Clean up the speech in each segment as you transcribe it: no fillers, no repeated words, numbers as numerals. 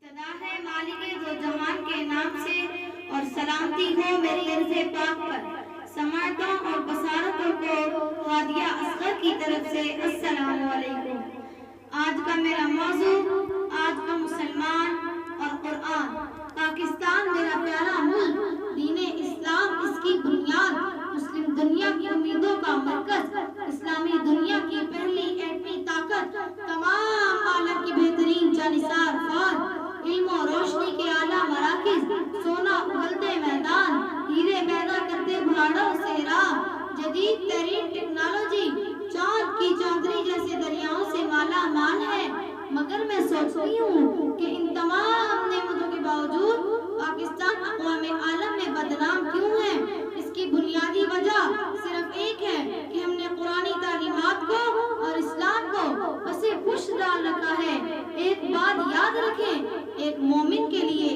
ابتدا ہے مالک دو جہان کے نام سے اور سلامتی ہو میری عرض پاک پر سماعتوں اور بصارتوں کو ہادیہ اصغر کی طرف سے السلام علیکم۔ آج کا میرا موضوع آج کا مسلمان اور قرآن۔ پاکستان میرا پیارا ملک، دین اسلام اس کی بنیاد، مسلم دنیا کی امیدوں کا مرکز، اسلامی دنیا کی پہلی ایٹمی طاقت، تمام عالم کی بہترین جانثار فوج، علم و روشنی کے اعلیٰ مراکز، سونا اگلتے میدان، ہیرے پیدا کرتے بھاڑوں صحرا، جدید ترین ٹیکنالوجی، چاند کی چاندنی جیسے دریاؤں سے مالا مال ہے۔ مگر میں سوچتی ہوں کہ ان تمام نعمتوں کے باوجود پاکستان اقوام عالم میں بدنام کیوں ہے؟ اس کی بنیادی وجہ صرف ایک ہے کہ ہم نے قرآنی تعلیمات کو اور اسلام کو پسے پشت ڈال رکھا ہے۔ ایک بات یاد رکھیں، ایک مومن کے لیے،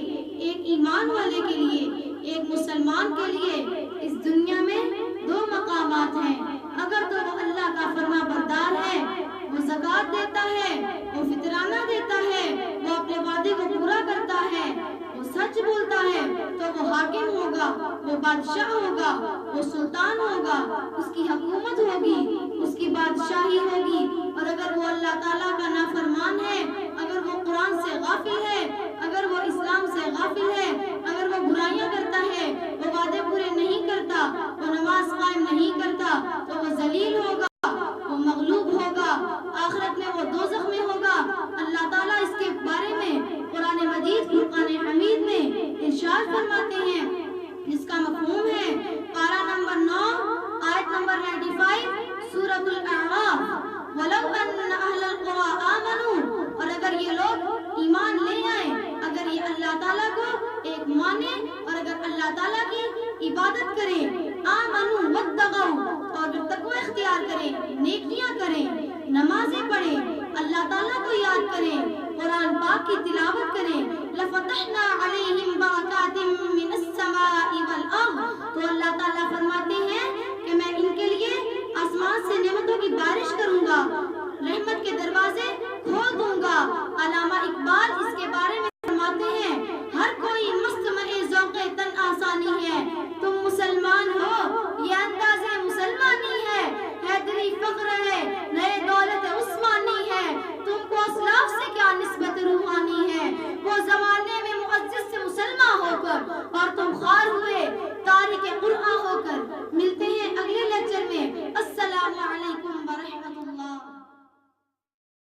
ایک ایمان والے کے لیے، ایک مسلمان کے لیے اس دنیا میں دو مقامات ہیں۔ اگر تو وہ اللہ کا فرما بردار ہے، وہ زکوٰۃ دیتا ہے، وہ فطرانہ دیتا ہے، وہ اپنے وعدے کو پورا کرتا ہے، وہ سچ بولتا ہے تو وہ حاکم ہوگا، وہ بادشاہ ہوگا، وہ سلطان ہوگا، اس کی حکومت ہوگی، اس کی بادشاہی ہوگی۔ اور اگر وہ اللہ تعالیٰ کا نافرمان ہے، اگر وہ قرآن سے غافل ہے، اگر وہ اسلام سے غافل ہے، اگر وہ برائیاں کرتا ہے، وہ وعدے پورے نہیں کرتا، وہ نماز قائم نہیں کرتا، تو وہ ذلیل ہوگا، وہ مغلوب ہوگا، آخرت میں وہ دوزخ میں ہوگا۔ اللہ تعالیٰ اس کے بارے میں قرآن مجید فرقان حمید میں ارشاد فرماتے ہیں، جس کا مفہوم ہے پارہ نمبر 9 آیت نمبر 95 سورۃ الاعراف، وَلَوْ أَنَّ أَهْلَ الْقُرَىٰ آمَنُوا، اور اگر یہ لوگ ایمان لے آئیں، اگر یہ اللہ تعالیٰ کو ایک مانے اور اگر اللہ تعالیٰ کی عبادت کریں، آمنوا واتقوا، اور اگر تقوی اختیار کریں، نیکیاں کریں، نمازیں پڑھیں، اللہ تعالیٰ کو یاد کریں، قرآن پاک کی تلاوت کریں، لَفَتَحْنَا عَلَيْهِمْ بَرَكَاتٍ مِّنَ السَّمَاءِ وَالْأَرْضِ، تو اللہ تعالیٰ فرماتے ہیں کہ میں ان کے لیے آسمان سے نعمتوں کی بارش کروں گا، رحمت کے دروازے کھول دوں گا۔ علامہ اقبال اس کے بارے میں فرماتے ہیں، ہر کوئی مستمع ذوق تن آسانی ہے، تم مسلمان ہو یہ انداز مسلمانی ہے، حیدری فخر ہے